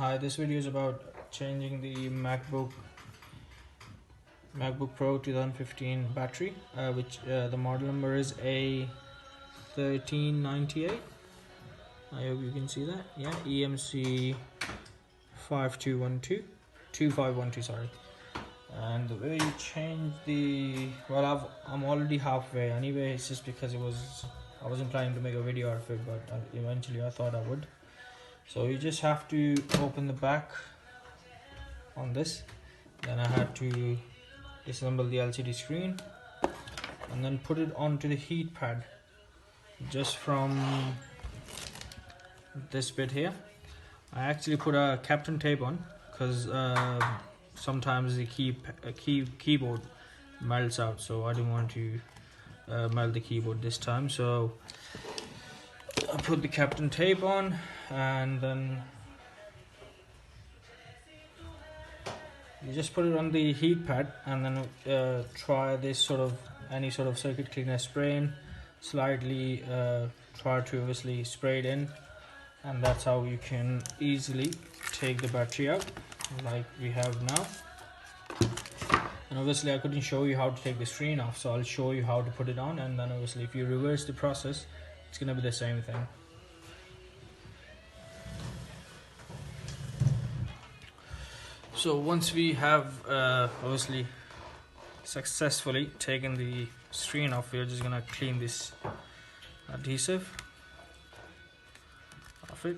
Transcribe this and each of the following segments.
Hi, this video is about changing the MacBook Pro 2015 battery, which the model number is A1398. I hope you can see that. Yeah, EMC 2512, sorry. And the way you change I'm already halfway anyway. It's just because I wasn't planning to make a video out of it, but eventually I thought I would. So you just have to open the back on this. Then I had to disassemble the LCD screen and then put it onto the heat pad just from this bit here. I actually put a Captain tape on because sometimes the keyboard melts out, so I didn't want to melt the keyboard this time. So I put the Captain tape on, and then you just put it on the heat pad, and then try this any sort of circuit cleaner spraying, slightly try to obviously spray it in, and that's how you can easily take the battery out like we have now. And obviously I couldn't show you how to take the screen off, so I'll show you how to put it on, and then obviously if you reverse the process, it's gonna be the same thing. So once we have obviously successfully taken the screen off, we're just gonna clean this adhesive off it.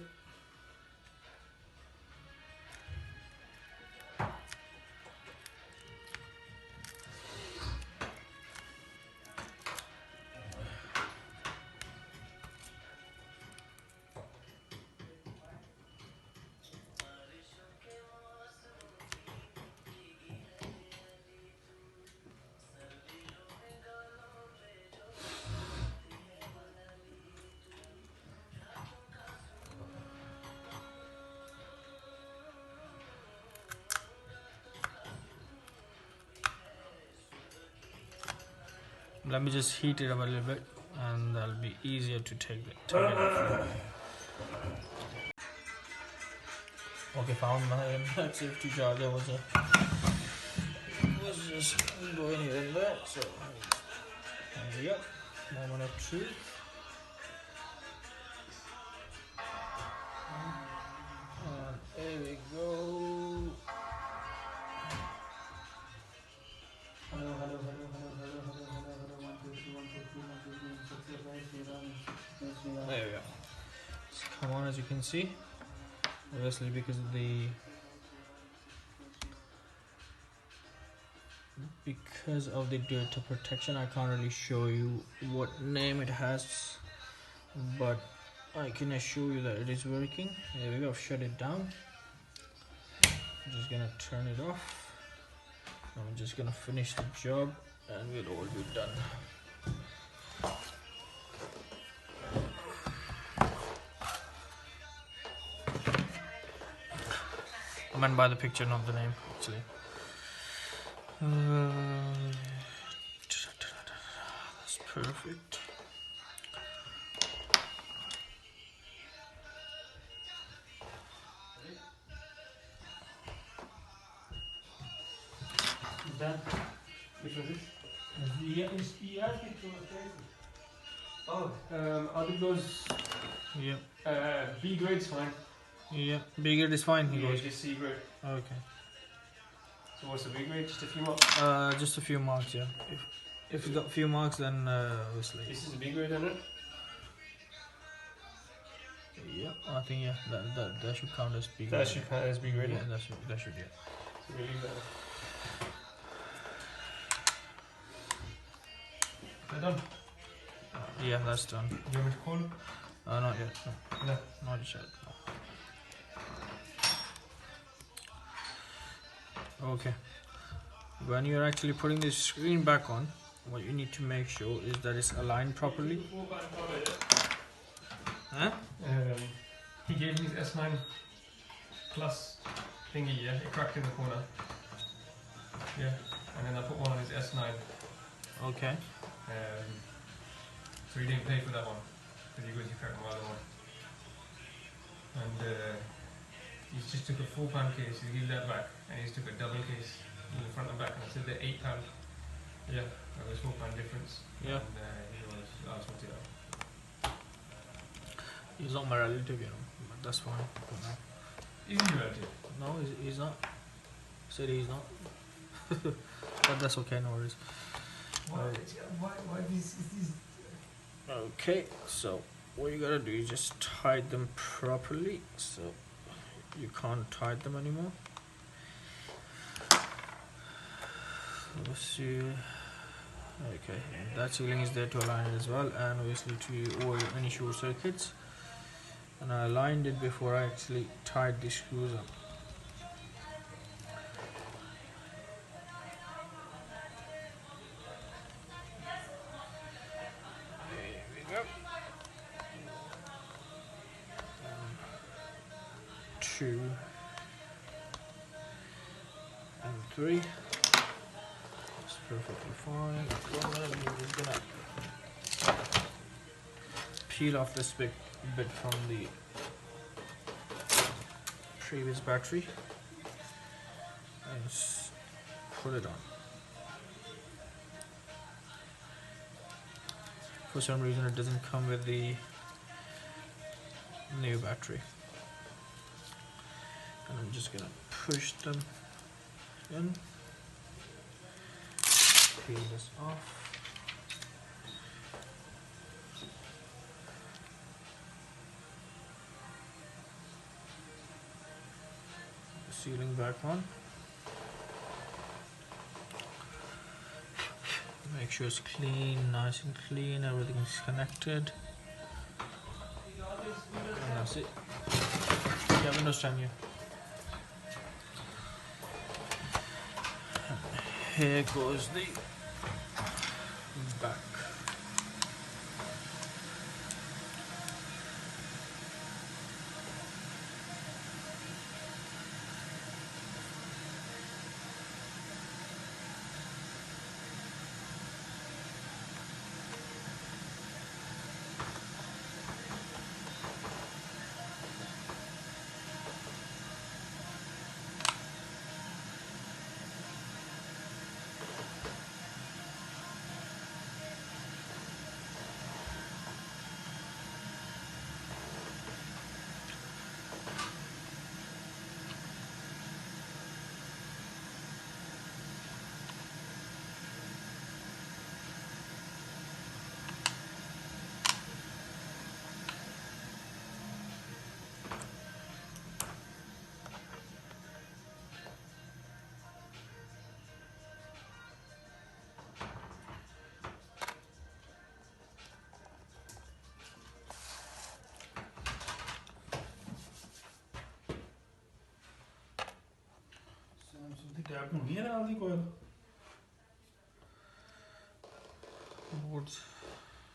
Let me just heat it up a little bit, and that'll be easier to take it off. Okay, found my safety charger was just going here and there. So there we go. Moment of truth. And there we go. Hello. 1, 2, 3, 1, 2, 3, 1, 2, 3, 1, 2, 3, 1, 2, 3, 1, 2, 3, 1, 2, 3, 1. There we go. It's come on, as you can see. Obviously, because of the data protection, I can't really show you what name it has, but I can assure you that it is working. There we go. Shut it down. I'm just gonna turn it off. I'm just gonna finish the job, and we'll all be done. I meant by the picture, not the name, actually. That's perfect. That which one is this? Are those? Yeah. B grade's fine. Yeah, B grade is fine. He goes. Just C grade. Okay. So what's the B grade? Just a few marks. Just a few marks. Yeah. If you got a few marks, then obviously. This is a B grade, isn't it? Yeah, I think that should count as B grade. That should count as B grade. Yeah, that should yeah. So we leave that. Is that done? Yeah, that's done. Do you want me to call? Not yet. No, not yet. No. Okay. When you're actually putting the screen back on, what you need to make sure is that it's aligned properly. Huh? He gave me his S9 Plus thingy, yeah, it cracked in the corner. Yeah, and then I put one on his S9. Okay. So he didn't pay for that one, because he goes to crack my other one. And He's just took a £4 case, he gave that back, and he's took a double case in the front and back, and I said they're £8. Yeah, that was £4 difference. Yeah. And he was, I'll sort it out. He's not my relative, you know, but that's fine. Is he relative? No, he's not. Said he's not. But that's okay, no worries. Why is this? Okay, so what you gotta do is just tie them properly, so you can't tie them anymore. Let's see. Okay, that sealing is there to align it as well, and obviously to avoid any short circuits. And I aligned it before I actually tied the screws up. There we go. 2 and 3. It's perfectly fine. I'm just gonna peel off this bit from the previous battery and put it on. For some reason it doesn't come with the new battery, and I'm just gonna push them in, peel this off. Sealing back on. Make sure it's clean, nice and clean, everything is connected. And that's it. Yeah, Windows 10 here. Here goes the back. Tap होनी है नाल दी कोयल Boards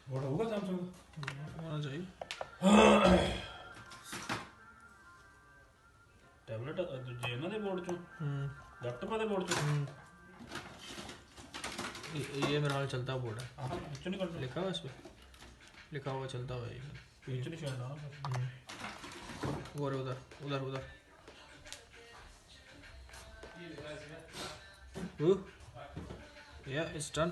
board होगा Samsung होना चाहिए. Tablet जे ਇਹਨਾਂ ਦੇ board चों laptop ਦੇ बोर्ड चों ये मेरा हाल चलता बोर्ड है. हां ਵਿੱਚੋਂ नहीं कर लिखा हुआ इस पे, लिखा हुआ चलता हुआ ये ਵਿੱਚੋਂ नहीं शो ना और उधर yeah, it's done.